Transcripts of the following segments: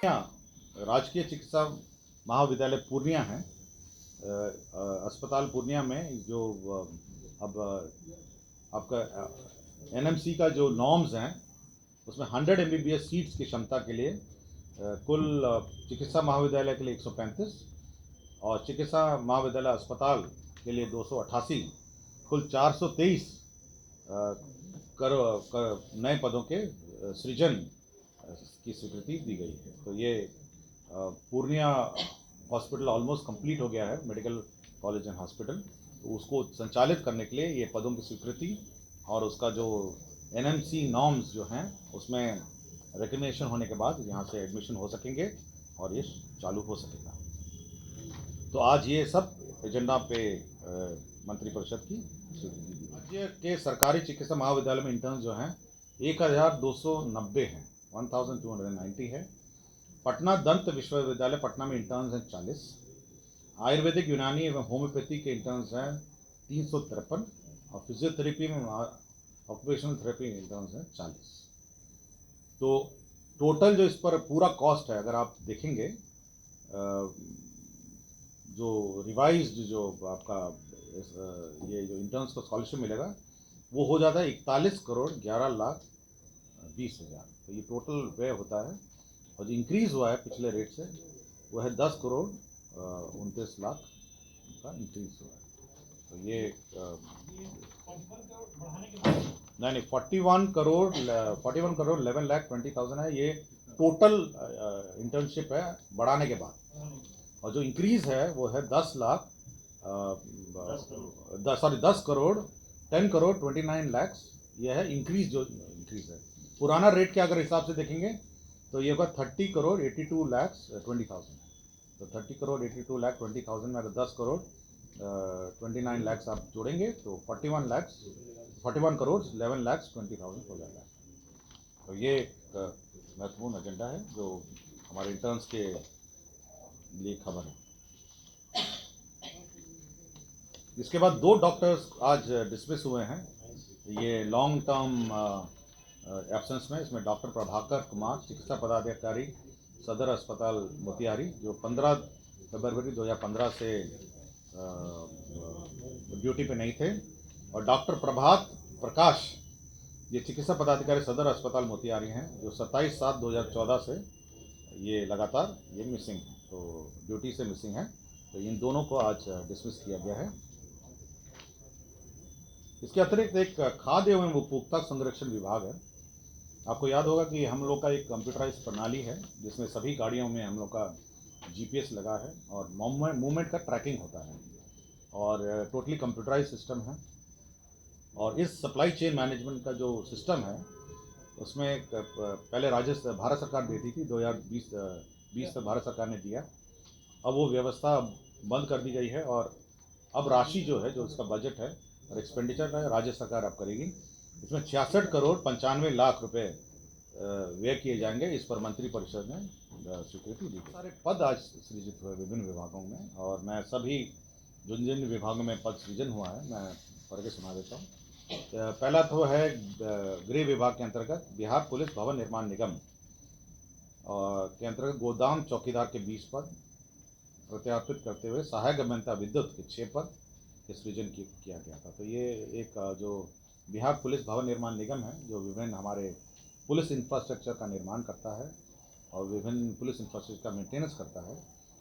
राजकीय चिकित्सा महाविद्यालय पूर्णिया है। अस्पताल पूर्णिया में जो अब आपका एनएमसी का जो नॉर्म्स हैं उसमें 100 MBBS सीट्स की क्षमता के लिए कुल चिकित्सा महाविद्यालय के लिए 135 और चिकित्सा महाविद्यालय अस्पताल के लिए 288 कुल 423 नए पदों के सृजन की स्वीकृति दी गई है। तो ये पूर्णिया हॉस्पिटल ऑलमोस्ट कंप्लीट हो गया है, मेडिकल कॉलेज एंड हॉस्पिटल। तो उसको संचालित करने के लिए ये पदों की स्वीकृति और उसका जो एनएमसी नॉर्म्स जो हैं उसमें रिकग्निशन होने के बाद यहाँ से एडमिशन हो सकेंगे और ये चालू हो सकेगा। तो आज ये सब एजेंडा पे मंत्रिपरिषद की स्वीकृति दी। राज्य के सरकारी चिकित्सा महाविद्यालय में इंटर्न जो हैं 1290 हैं, 1290 है। पटना दंत विश्वविद्यालय पटना में इंटर्न्स हैं 40। आयुर्वेदिक, यूनानी एवं होम्योपैथी के इंटर्न्स हैं 353 और फिजियोथेरेपी में ऑक्यूपेशनल थेरेपी इंटर्न्स हैं 40। तो टोटल जो इस पर पूरा कॉस्ट है, अगर आप देखेंगे जो रिवाइज्ड जो आपका ये जो इंटर्न्स को स्कॉलरशिप मिलेगा वो हो जाता है 41 करोड़ 11 लाख 20 हज़ार। तो ये टोटल व्यय होता है और जो इंक्रीज़ हुआ है पिछले रेट से वो है 10 करोड़ 29 लाख का इंक्रीज़ हुआ है। तो ये नहीं 41 करोड़ 11 लाख 20,000 है। ये टोटल इंटर्नशिप है बढ़ाने के बाद, और जो इंक्रीज़ है वो है 10 करोड़ 10 करोड़ 29 लाख। ये है इंक्रीज़, जो इंक्रीज़ है। पुराना रेट के अगर हिसाब से देखेंगे तो ये होगा 30 करोड़ 82 लाख 20,000। तो 30 करोड़ 82 लाख 20,000 में अगर 10 करोड़ 29 लाख आप जोड़ेंगे तो 41 करोड़ 11 लाख 20,000 हो जाएगा। तो ये एक महत्वपूर्ण एजेंडा है जो हमारे इंटर्न्स के लिए खबर है। इसके बाद 2 डॉक्टर्स आज डिसमिस हुए हैं ये लॉन्ग टर्म एब्सेंस में। इसमें डॉक्टर प्रभाकर कुमार, चिकित्सा पदाधिकारी, सदर अस्पताल मोतिहारी, जो 15 फरवरी 2015 से ड्यूटी पे नहीं थे, और डॉक्टर प्रभात प्रकाश, ये चिकित्सा पदाधिकारी सदर अस्पताल मोतिहारी हैं, जो 27/7/2014 से ये लगातार ये मिसिंग है, तो ड्यूटी से मिसिंग है। तो इन दोनों को आज डिसमिस किया गया है। इसके अतिरिक्त एक खाद्य एवं उपभोक्ता संरक्षण विभाग है। आपको याद होगा कि हम लोग का एक कंप्यूटराइज प्रणाली है जिसमें सभी गाड़ियों में हम लोग का GPS लगा है और मूवमेंट का ट्रैकिंग होता है और टोटली कंप्यूटराइज सिस्टम है। और इस सप्लाई चेन मैनेजमेंट का जो सिस्टम है उसमें पहले भारत सरकार देती थी, 2020 तक भारत सरकार ने दिया। अब वो व्यवस्था बंद कर दी गई है और अब राशि जो है, जो इसका बजट है और एक्सपेंडिचर है, राज्य सरकार अब करेगी। इसमें 66 करोड़ 95 लाख रुपए व्यय किए जाएंगे। इस पर मंत्रिपरिषद ने स्वीकृति दी। सारे पद आज सृजित हुए विभिन्न विभागों में, और मैं सभी जिन जिन विभागों में पद सृजन हुआ है मैं पढ़ के सुना देता हूँ। पहला तो है गृह विभाग के अंतर्गत बिहार पुलिस भवन निर्माण निगम और के अंतर्गत गोदाम चौकीदार के 20 पद प्रत्यार्पित करते हुए सहायक अभियंता विद्युत के 6 पद के सृजन किया गया था। तो ये एक जो बिहार पुलिस भवन निर्माण निगम है जो विभिन्न हमारे पुलिस इंफ्रास्ट्रक्चर का निर्माण करता है और विभिन्न पुलिस इंफ्रास्ट्रक्चर का मेंटेनेंस करता है,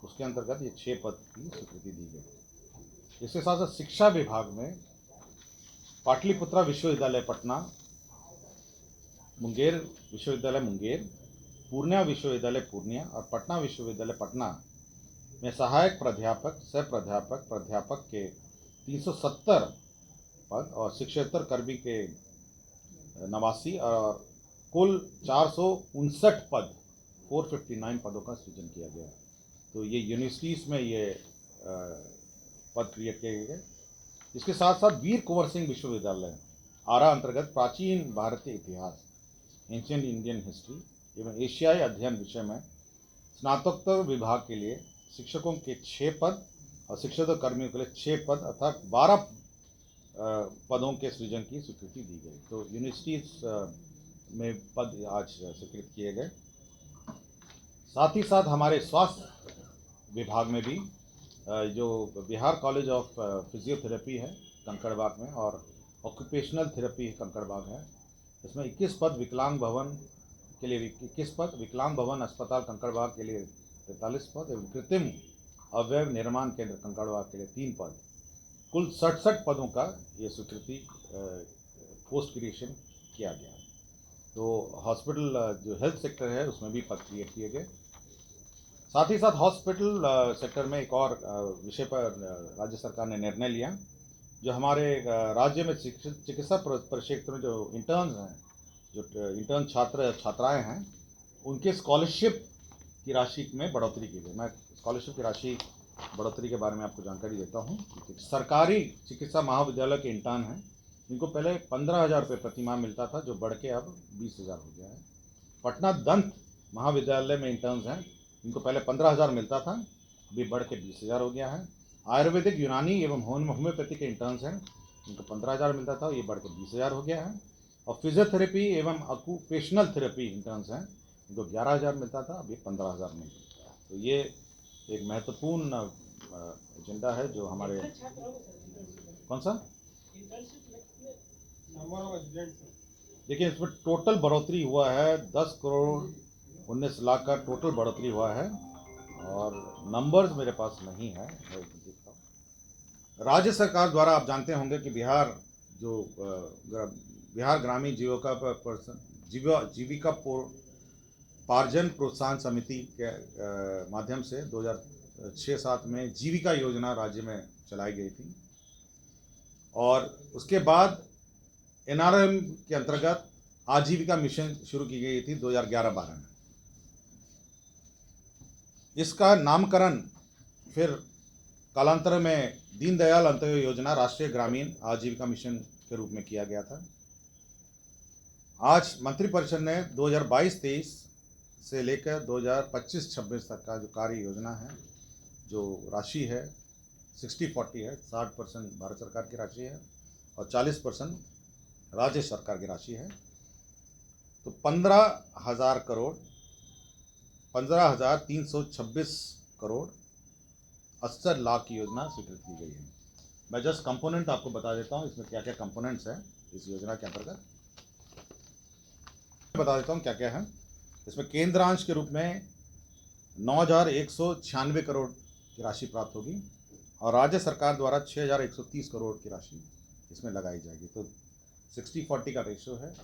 उसके अंतर्गत ये 6 पद की स्वीकृति दी गई। इसके साथ साथ शिक्षा विभाग में पाटलिपुत्रा विश्वविद्यालय पटना, मुंगेर विश्वविद्यालय मुंगेर, पूर्णिया विश्वविद्यालय पूर्णिया और पटना विश्वविद्यालय पटना में सहायक प्राध्यापक, सह प्राध्यापक, प्राध्यापक के 370 पद और शिक्षेतर कर्मी के 89 और कुल 459 पद 459 पदों का सृजन किया गया। तो ये यूनिवर्सिटीज़ में ये पद क्रिएट किए गए। इसके साथ साथ वीर कुंवर सिंह विश्वविद्यालय आरा अंतर्गत प्राचीन भारतीय इतिहास, एंशिएंट इंडियन हिस्ट्री एवं एशियाई अध्ययन विषय में स्नातकोत्तर विभाग के लिए शिक्षकों के 6 पद और शिक्षेतर कर्मियों के लिए 6 पद अर्थात 12 पदों के सृजन की स्वीकृति दी गई। तो यूनिवर्सिटीज़ में पद आज स्वीकृत किए गए। साथ ही साथ हमारे स्वास्थ्य विभाग में भी जो बिहार कॉलेज ऑफ फिजियोथेरेपी है कंकड़बाग में और ऑक्यूपेशनल थेरेपी कंकड़बाग है, इसमें 21 पद विकलांग भवन के लिए 21 पद, विकलांग भवन अस्पताल कंकड़बाग के लिए 43 पद एवं कृत्रिम अवयव निर्माण केंद्र कंकड़बाग के लिए 3 पद, कुल 67 पदों का ये स्वीकृति पोस्ट क्रिएशन किया गया। तो हॉस्पिटल जो हेल्थ सेक्टर है उसमें भी पद क्रिएट किए गए। साथ ही साथ हॉस्पिटल सेक्टर में एक और विषय पर राज्य सरकार ने निर्णय लिया, जो हमारे राज्य में चिकित्सा परिक्षेत्र में जो इंटर्न्स हैं, जो इंटर्न छात्र छात्राएं हैं, उनके स्कॉलरशिप की राशि में बढ़ोतरी की गई। मैं स्कॉलरशिप की राशि बढ़ोतरी के बारे में आपको जानकारी देता हूं। सरकारी चिकित्सा महाविद्यालय के इंटर्न हैं, इनको पहले 15,000 रुपये प्रति माह मिलता था, जो बढ़ के अब 20,000 हो गया है। पटना दंत महाविद्यालय में इंटर्न्स हैं, इनको पहले 15,000 मिलता था, अभी बढ़ के 20,000 हो गया है। आयुर्वेदिक, यूनानी एवं होम्योपैथी के इंटर्न्स हैं, इनको 15,000 मिलता था, ये बढ़ के 20,000 हो गया है। और फिजियोथेरेपी एवं ऑक्यूपेशनल थेरेपी इंटर्न्स हैं, इनको 11,000 मिलता था, अभी 15,000 मिलता है। तो ये एक महत्वपूर्ण एजेंडा है जो हमारे कौन सा देखिए, इसमें टोटल बढ़ोतरी हुआ है 10 करोड़ 19 लाख का टोटल बढ़ोतरी हुआ है, और नंबर्स मेरे पास नहीं है। राज्य सरकार द्वारा आप जानते होंगे कि बिहार ग्रामीण जीविका पार्जन प्रोत्साहन समिति के माध्यम से 2006-07 में जीविका योजना राज्य में चलाई गई थी, और उसके बाद NRM के अंतर्गत आजीविका मिशन शुरू की गई थी 2011-12 में। इसका नामकरण फिर कालांतर में दीनदयाल अंत्योदय योजना राष्ट्रीय ग्रामीण आजीविका मिशन के रूप में किया गया था। आज मंत्रिपरिषद ने 2022-23 से लेकर 2025-26 तक का जो कार्य योजना है, जो राशि है 60-40 है, 60% भारत सरकार की राशि है और 40% राज्य सरकार की राशि है। तो 15,326 करोड़ 68 लाख की योजना स्वीकृत की गई है। मैं जस्ट कंपोनेंट आपको बता देता हूँ, इसमें क्या क्या कंपोनेंट्स हैं इस योजना के अंतर्गत, बता देता हूँ क्या क्या है। इसमें केंद्रांश के रूप में 9,196 करोड़ की राशि प्राप्त होगी, और राज्य सरकार द्वारा 6,130 करोड़ की राशि इसमें लगाई जाएगी। तो 60-40 का रेशो है।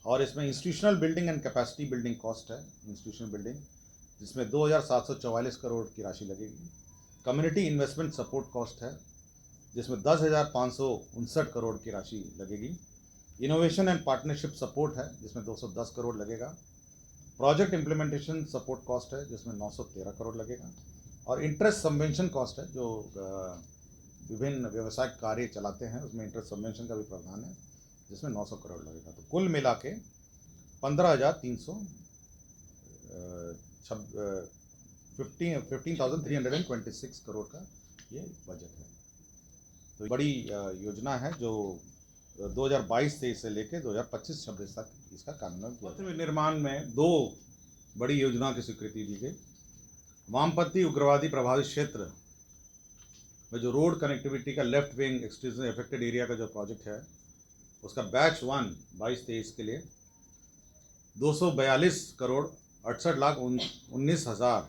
और इसमें institutional building and capacity building cost है, इंस्टीट्यूशनल बिल्डिंग, जिसमें 2,744 करोड़ की राशि लगेगी। कम्युनिटी इन्वेस्टमेंट सपोर्ट कॉस्ट है, जिसमें 10,559 करोड़ की राशि लगेगी। इनोवेशन एंड पार्टनरशिप सपोर्ट है, जिसमें 210 करोड़ लगेगा। प्रोजेक्ट इम्प्लीमेंटेशन सपोर्ट कॉस्ट है, जिसमें 913 करोड़ लगेगा। और इंटरेस्ट सबवेंशन कॉस्ट है, जो विभिन्न व्यवसायिक कार्य चलाते हैं उसमें इंटरेस्ट सबवेंशन का भी प्रावधान है, जिसमें 900 करोड़ लगेगा। तो कुल मिला के 15,326 करोड़ का ये बजट है। तो बड़ी योजना है जो 2022-23 से लेकर 2025-26 तक इसका कार्यान्वयन किया। निर्माण में 2 बड़ी योजना की स्वीकृति दी गई। वामपंथी उग्रवादी प्रभावित क्षेत्र में जो रोड कनेक्टिविटी का left wing extension affected area का जो प्रोजेक्ट है, उसका बैच 1 22-23 के लिए 242 करोड़ 68,19,000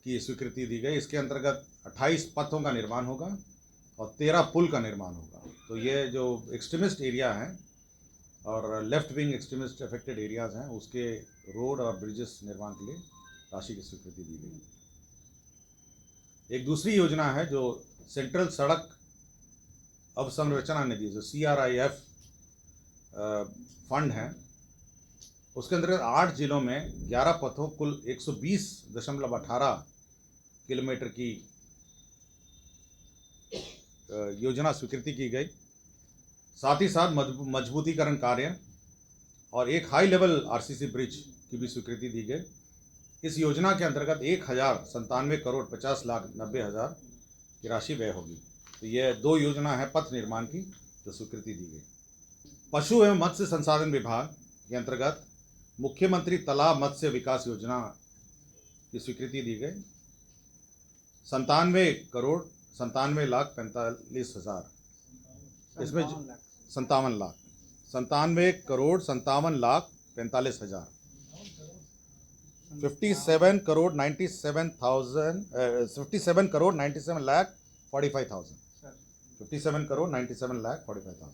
की स्वीकृति दी गई। इसके अंतर्गत 28 पथों का निर्माण होगा और 13 पुल का निर्माण होगा। तो ये जो एक्सट्रीमिस्ट एरिया हैं और left wing extremist affected areas हैं, उसके रोड और ब्रिजेस निर्माण के लिए राशि की स्वीकृति दी गई। एक दूसरी योजना है जो सेंट्रल सड़क अवसंरचना निधि, जो CRIF फंड है, उसके अंतर्गत 8 जिलों में 11 पथों कुल 120.18 किलोमीटर की योजना स्वीकृति की गई। साथ ही साथ मजबूतीकरण कार्य और एक हाई लेवल RCC ब्रिज की भी स्वीकृति दी गई। इस योजना के अंतर्गत 1,097 करोड़ 50 लाख 90 हज़ार की राशि व्यय होगी। तो ये 2 योजना है पथ निर्माण की जो स्वीकृति दी गई। पशु एवं मत्स्य संसाधन विभाग के अंतर्गत मुख्यमंत्री तालाब मत्स्य विकास योजना की स्वीकृति दी गई। 97,97,45,000। इसमें 57,57,57,45,000। 57,97,45,000। 57,97,45,000।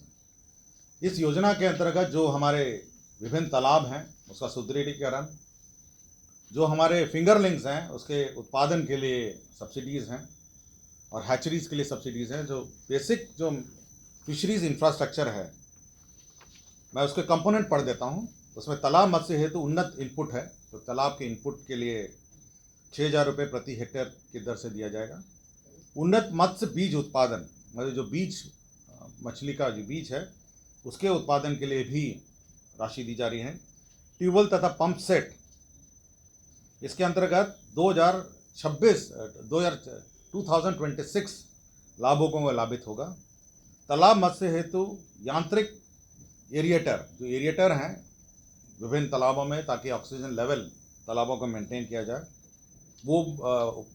इस योजना के अंतर्गत जो हमारे विभिन्न तालाब हैं उसका सुदृढ़ीकरण, जो हमारे फिंगरलिंग्स हैं उसके उत्पादन के लिए सब्सिडीज़ हैं, और हैचरीज़ के लिए सब्सिडीज़ हैं। जो बेसिक जो फिशरीज़ इंफ्रास्ट्रक्चर है, मैं उसके कंपोनेंट पढ़ देता हूँ। उसमें तालाब मत्स्य हेतु उन्नत इनपुट है, तो तालाब के इनपुट के लिए 6,000 रुपये प्रति हेक्टेयर की दर से दिया जाएगा। उन्नत मत्स्य बीज उत्पादन, मतलब जो बीज मछली का जो बीज है उसके उत्पादन के लिए भी राशि दी जा रही है। ट्यूबवेल तथा पंप सेट, इसके अंतर्गत 2026 लाभुकों को लाभित होगा। तालाब मत्स्य हेतु यांत्रिक एरिएटर, जो एरिएटर हैं विभिन्न तालाबों में ताकि ऑक्सीजन लेवल तालाबों को मेंटेन किया जाए, वो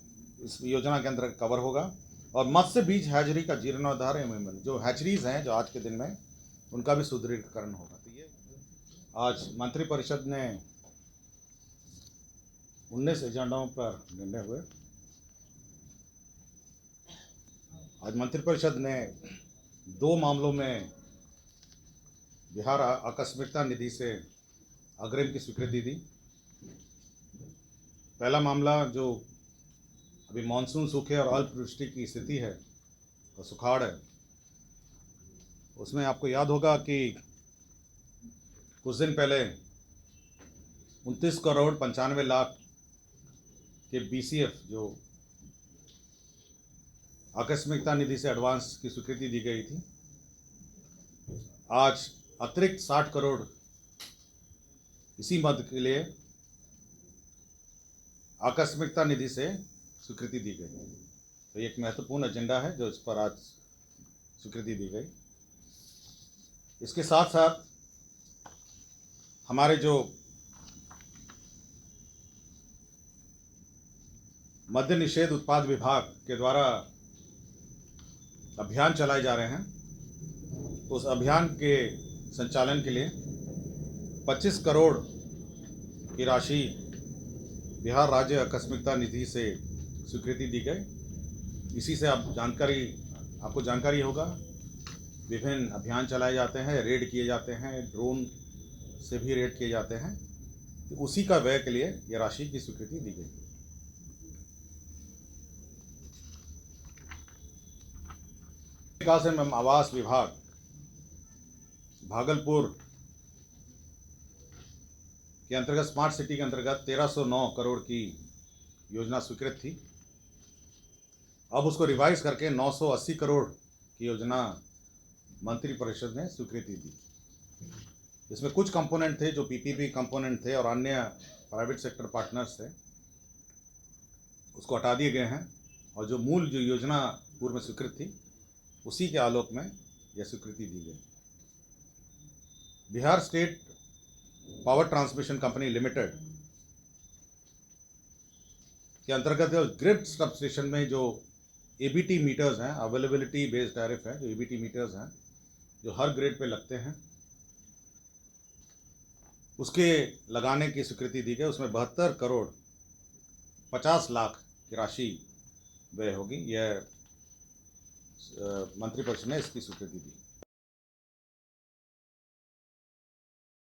इस योजना के अंतर्गत कवर होगा। और मत्स्य बीज हैचरी का जीर्णोद्धार एवं जो हैचरीज हैं जो आज के दिन में उनका भी सुदृढ़ीकरण होगा। तो ये आज मंत्रिपरिषद ने 19 एजेंडाओं पर निर्णय हुए। आज मंत्रिपरिषद ने 2 मामलों में बिहार आकस्मिकता निधि से अग्रिम की स्वीकृति दी। पहला मामला जो अभी मानसून सूखे और अल्पवृष्टि की स्थिति है और सुखाड़ है, उसमें आपको याद होगा कि कुछ दिन पहले 29,95,00,000 के BCF जो आकस्मिकता निधि से एडवांस की स्वीकृति दी गई थी, आज अतिरिक्त 60 करोड़ इसी मद के लिए आकस्मिकता निधि से स्वीकृति दी गई। तो ये एक महत्वपूर्ण एजेंडा है जो इस पर आज स्वीकृति दी गई। इसके साथ साथ हमारे जो मद्य निषेध उत्पाद विभाग के द्वारा अभियान चलाए जा रहे हैं, उस अभियान के संचालन के लिए 25 करोड़ की राशि बिहार राज्य आकस्मिकता निधि से स्वीकृति दी गई। इसी से आपको जानकारी होगा, विभिन्न अभियान चलाए जाते हैं, रेड किए जाते हैं, ड्रोन से भी रेड किए जाते हैं। तो उसी का व्यय के लिए यह राशि की स्वीकृति दी गई। विकास एवं आवास विभाग भागलपुर के अंतर्गत स्मार्ट सिटी के अंतर्गत 1309 करोड़ की योजना स्वीकृत थी। अब उसको रिवाइज करके 980 करोड़ की योजना मंत्रिपरिषद ने स्वीकृति दी। इसमें कुछ कंपोनेंट थे जो PPP कंपोनेंट थे और अन्य प्राइवेट सेक्टर पार्टनर्स थे, उसको हटा दिए गए हैं, और जो मूल जो योजना पूर्व में स्वीकृत थी उसी के आलोक में यह स्वीकृति दी गई। Bihar state power transmission company limited के अंतर्गत ग्रिड सब स्टेशन में जो ABT मीटर्स हैं, अवेलेबिलिटी बेस्ड टैरिफ है, जो ABT मीटर्स हैं जो हर ग्रेड पे लगते हैं, उसके लगाने की स्वीकृति दी गई। उसमें 72 करोड़ 50 लाख की राशि व्यय होगी। यह मंत्रिपरिषद ने इसकी स्वीकृति दी।